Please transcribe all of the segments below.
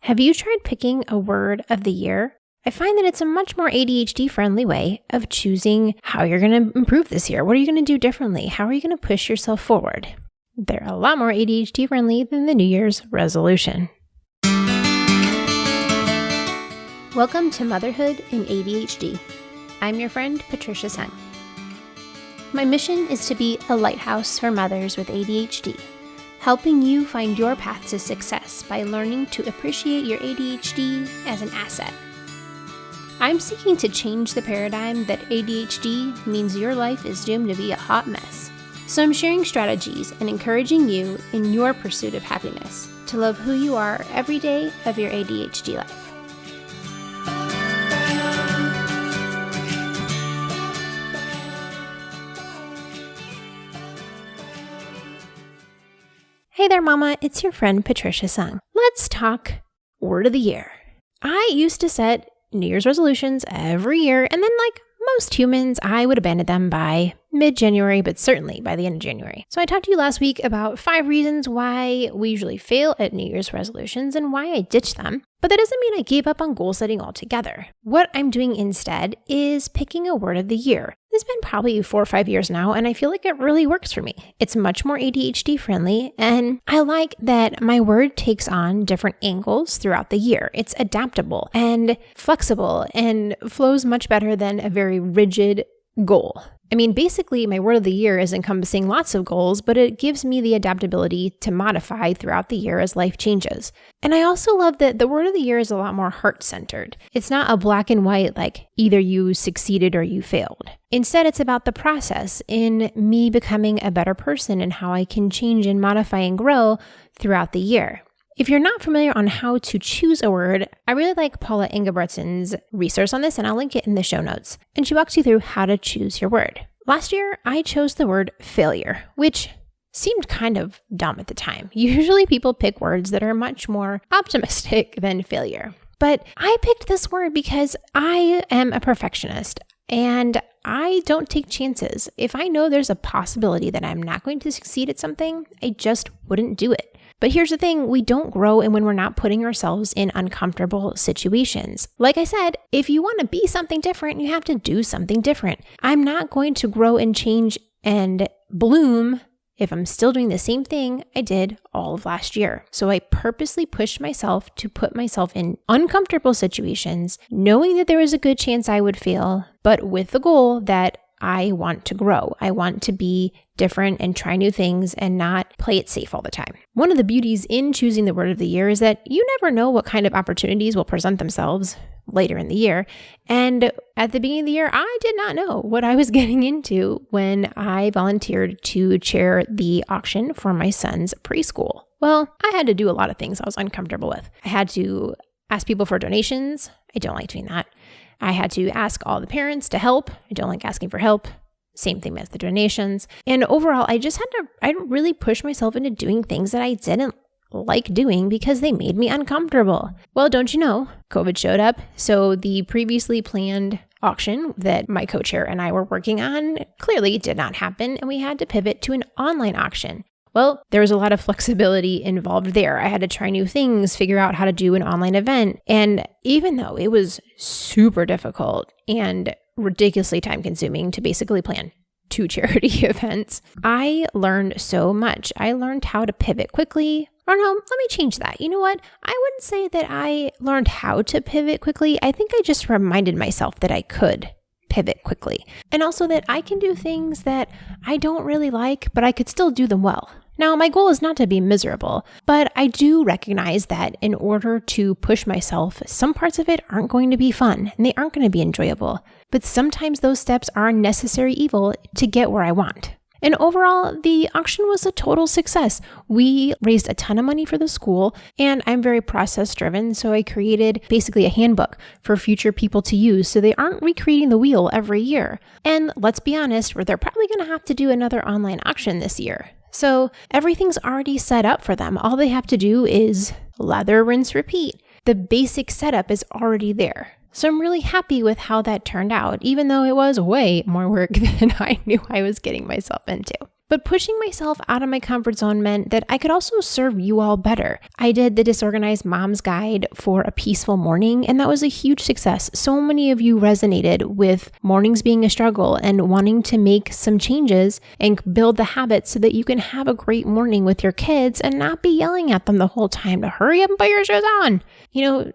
Have you tried picking a word of the year? I find that it's a much more ADHD-friendly way of choosing how you're going to improve this year. What are you going to do differently? How are you going to push yourself forward? They're a lot more ADHD-friendly than the New Year's resolution. Welcome to Motherhood and ADHD. I'm your friend, Patricia Sun. My mission is to be a lighthouse for mothers with ADHD, helping you find your path to success by learning to appreciate your ADHD as an asset. I'm seeking to change the paradigm that ADHD means your life is doomed to be a hot mess. So I'm sharing strategies and encouraging you in your pursuit of happiness to love who you are every day of your ADHD life. Hey there, Mama. It's your friend, Patricia Sung. Let's talk word of the year. I used to set New Year's resolutions every year, and then like most humans, I would abandon them by mid-January, but certainly by the end of January. So I talked to you last week about 5 reasons why we usually fail at New Year's resolutions and why I ditched them. But that doesn't mean I gave up on goal setting altogether. What I'm doing instead is picking a word of the year. It's been probably 4 or 5 years now, and I feel like it really works for me. It's much more ADHD friendly, and I like that my word takes on different angles throughout the year. It's adaptable and flexible and flows much better than a very rigid goal. I mean, basically, my word of the year is encompassing lots of goals, but it gives me the adaptability to modify throughout the year as life changes. And I also love that the word of the year is a lot more heart-centered. It's not a black and white, like either you succeeded or you failed. Instead, it's about the process in me becoming a better person and how I can change and modify and grow throughout the year. If you're not familiar on how to choose a word, I really like Paula Ingebretsen's resource on this, and I'll link it in the show notes. And she walks you through how to choose your word. Last year, I chose the word failure, which seemed kind of dumb at the time. Usually people pick words that are much more optimistic than failure. But I picked this word because I am a perfectionist and I don't take chances. If I know there's a possibility that I'm not going to succeed at something, I just wouldn't do it. But here's the thing, we don't grow when we're not putting ourselves in uncomfortable situations. Like I said, if you want to be something different, you have to do something different. I'm not going to grow and change and bloom if I'm still doing the same thing I did all of last year. So I purposely pushed myself to put myself in uncomfortable situations, knowing that there was a good chance I would fail, but with the goal that I want to grow. I want to be different and try new things and not play it safe all the time. One of the beauties in choosing the word of the year is that you never know what kind of opportunities will present themselves later in the year. And at the beginning of the year, I did not know what I was getting into when I volunteered to chair the auction for my son's preschool. Well, I had to do a lot of things I was uncomfortable with. I had to ask people for donations. I don't like doing that. I had to ask all the parents to help. I don't like asking for help. Same thing as the donations. And overall, I really pushed myself into doing things that I didn't like doing because they made me uncomfortable. Well, don't you know, COVID showed up. So the previously planned auction that my co-chair and I were working on clearly did not happen, and we had to pivot to an online auction. Well, there was a lot of flexibility involved there. I had to try new things, figure out how to do an online event. And even though it was super difficult and ridiculously time consuming to basically plan 2 charity events, I learned so much. I learned how to pivot quickly. Or no, let me change that. You know what? I wouldn't say that I learned how to pivot quickly. I think I just reminded myself that I could pivot quickly. And also that I can do things that I don't really like, but I could still do them well. Now, my goal is not to be miserable, but I do recognize that in order to push myself, some parts of it aren't going to be fun and they aren't going to be enjoyable. But sometimes those steps are a necessary evil to get where I want. And overall, the auction was a total success. We raised a ton of money for the school, and I'm very process driven, so I created basically a handbook for future people to use so they aren't recreating the wheel every year. And let's be honest, they're probably going to have to do another online auction this year. So everything's already set up for them. All they have to do is lather, rinse, repeat. The basic setup is already there. So I'm really happy with how that turned out, even though it was way more work than I knew I was getting myself into. But pushing myself out of my comfort zone meant that I could also serve you all better. I did the Disorganized Mom's Guide for a peaceful morning, and that was a huge success. So many of you resonated with mornings being a struggle and wanting to make some changes and build the habits so that you can have a great morning with your kids and not be yelling at them the whole time to hurry up and put your shoes on.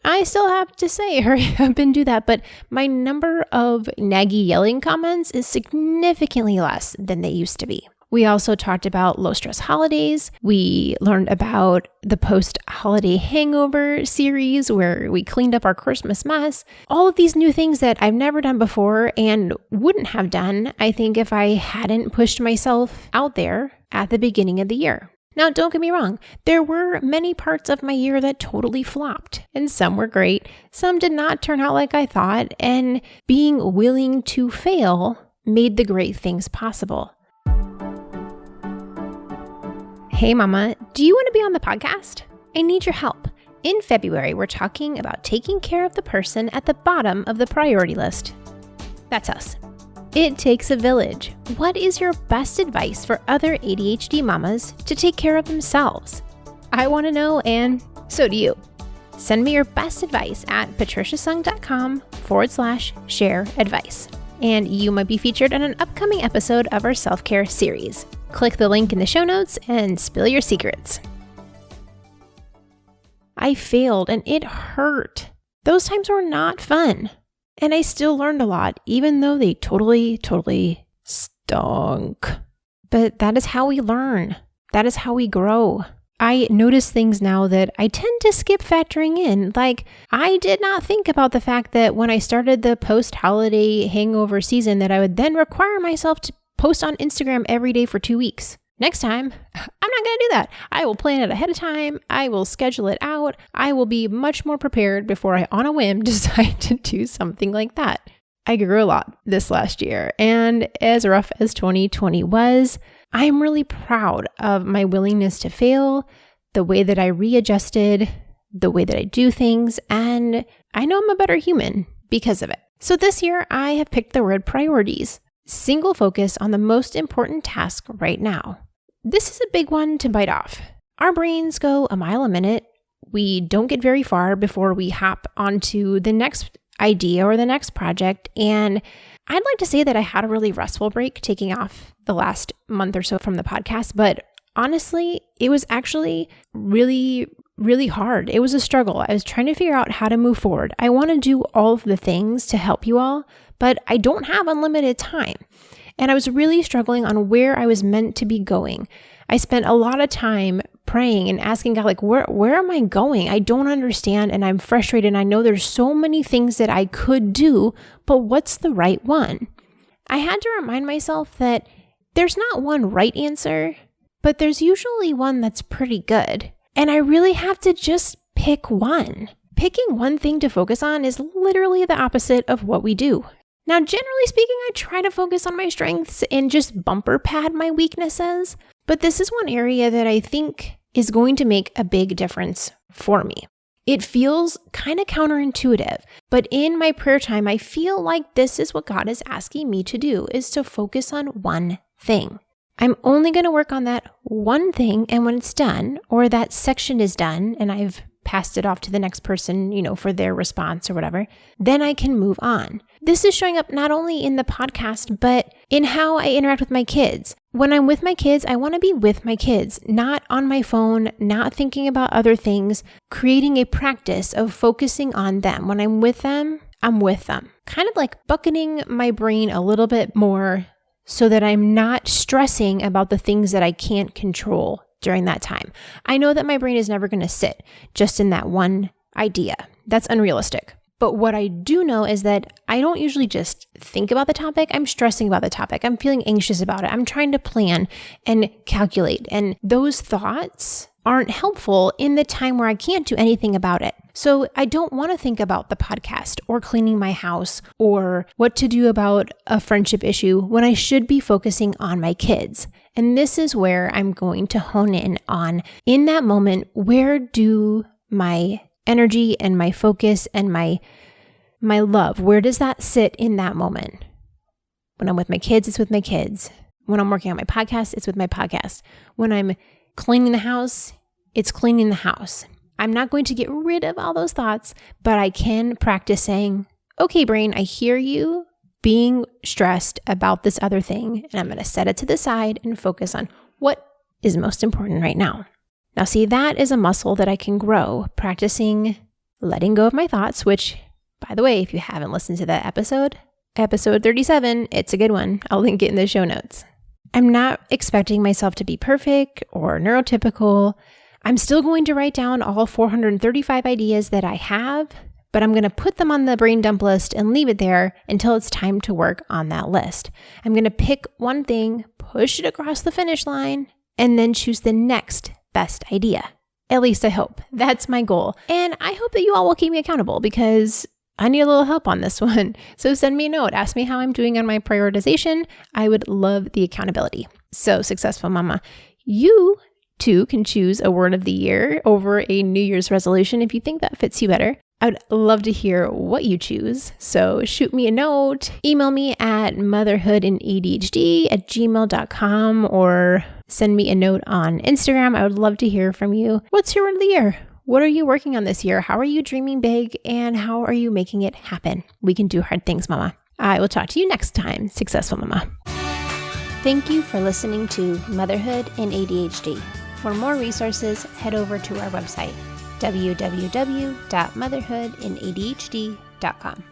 I still have to say hurry up and do that, but my number of naggy yelling comments is significantly less than they used to be. We also talked about low stress holidays. We learned about the post-holiday hangover series where we cleaned up our Christmas mess. All of these new things that I've never done before and wouldn't have done, I think, if I hadn't pushed myself out there at the beginning of the year. Now, don't get me wrong. There were many parts of my year that totally flopped, and some were great. Some did not turn out like I thought, and being willing to fail made the great things possible. Hey mama, do you want to be on the podcast? I need your help. In February, we're talking about taking care of the person at the bottom of the priority list. That's us. It takes a village. What is your best advice for other ADHD mamas to take care of themselves? I want to know, and so do you. Send me your best advice at patriciasung.com/share advice. And you might be featured in an upcoming episode of our self-care series. Click the link in the show notes and spill your secrets. I failed and it hurt. Those times were not fun. And I still learned a lot, even though they totally stunk. But that is how we learn. That is how we grow. I notice things now that I tend to skip factoring in. Like, I did not think about the fact that when I started the post-holiday hangover season that I would then require myself to post on Instagram every day for 2 weeks. Next time, I'm not going to do that. I will plan it ahead of time. I will schedule it out. I will be much more prepared before I, on a whim, decide to do something like that. I grew a lot this last year, and as rough as 2020 was, I'm really proud of my willingness to fail, the way that I readjusted, the way that I do things, and I know I'm a better human because of it. So this year, I have picked the word priorities. Single focus on the most important task right now. This is a big one to bite off. Our brains go a mile a minute. We don't get very far before we hop onto the next idea or the next project. And I'd like to say that I had a really restful break taking off the last month or so from the podcast, but honestly, it was actually really hard. It was a struggle. I was trying to figure out how to move forward. I want to do all of the things to help you all, but I don't have unlimited time. And I was really struggling on where I was meant to be going. I spent a lot of time praying and asking God, like, where am I going? I don't understand, and I'm frustrated. And I know there's so many things that I could do, but what's the right one? I had to remind myself that there's not one right answer, but there's usually one that's pretty good. And I really have to just pick one. Picking one thing to focus on is literally the opposite of what we do. Now, generally speaking, I try to focus on my strengths and just bumper pad my weaknesses, but this is one area that I think is going to make a big difference for me. It feels kind of counterintuitive, but in my prayer time, I feel like this is what God is asking me to do, is to focus on one thing. I'm only going to work on that one thing, and when it's done, or that section is done, and I've passed it off to the next person, for their response or whatever, then I can move on. This is showing up not only in the podcast, but in how I interact with my kids. When I'm with my kids, I want to be with my kids, not on my phone, not thinking about other things, creating a practice of focusing on them. When I'm with them, I'm with them. Kind of like bucketing my brain a little bit more so that I'm not stressing about the things that I can't control during that time. I know that my brain is never going to sit just in that one idea. That's unrealistic. But what I do know is that I don't usually just think about the topic. I'm stressing about the topic. I'm feeling anxious about it. I'm trying to plan and calculate. And those thoughts aren't helpful in the time where I can't do anything about it. So I don't want to think about the podcast or cleaning my house or what to do about a friendship issue when I should be focusing on my kids. And this is where I'm going to hone in on, in that moment, where do my energy and my focus and my love, where does that sit in that moment? When I'm with my kids, it's with my kids. When I'm working on my podcast, it's with my podcast. When I'm cleaning the house, it's cleaning the house. I'm not going to get rid of all those thoughts, but I can practice saying, okay, brain, I hear you being stressed about this other thing, and I'm going to set it to the side and focus on what is most important right now. Now, see, that is a muscle that I can grow, practicing letting go of my thoughts, which, by the way, if you haven't listened to that episode 37, it's a good one. I'll link it in the show notes. I'm not expecting myself to be perfect or neurotypical. I'm still going to write down all 435 ideas that I have, but I'm going to put them on the brain dump list and leave it there until it's time to work on that list. I'm going to pick one thing, push it across the finish line, and then choose the next best idea. At least I hope. That's my goal. And I hope that you all will keep me accountable because I need a little help on this one. So send me a note. Ask me how I'm doing on my prioritization. I would love the accountability. So Successful Mama, you too can choose a word of the year over a New Year's resolution if you think that fits you better. I would love to hear what you choose. So shoot me a note, email me at motherhoodandadhd@gmail.com, or send me a note on Instagram. I would love to hear from you. What's your word of the year? What are you working on this year? How are you dreaming big? And how are you making it happen? We can do hard things, Mama. I will talk to you next time, Successful Mama. Thank you for listening to Motherhood and ADHD. For more resources, head over to our website, www.motherhoodandadhd.com.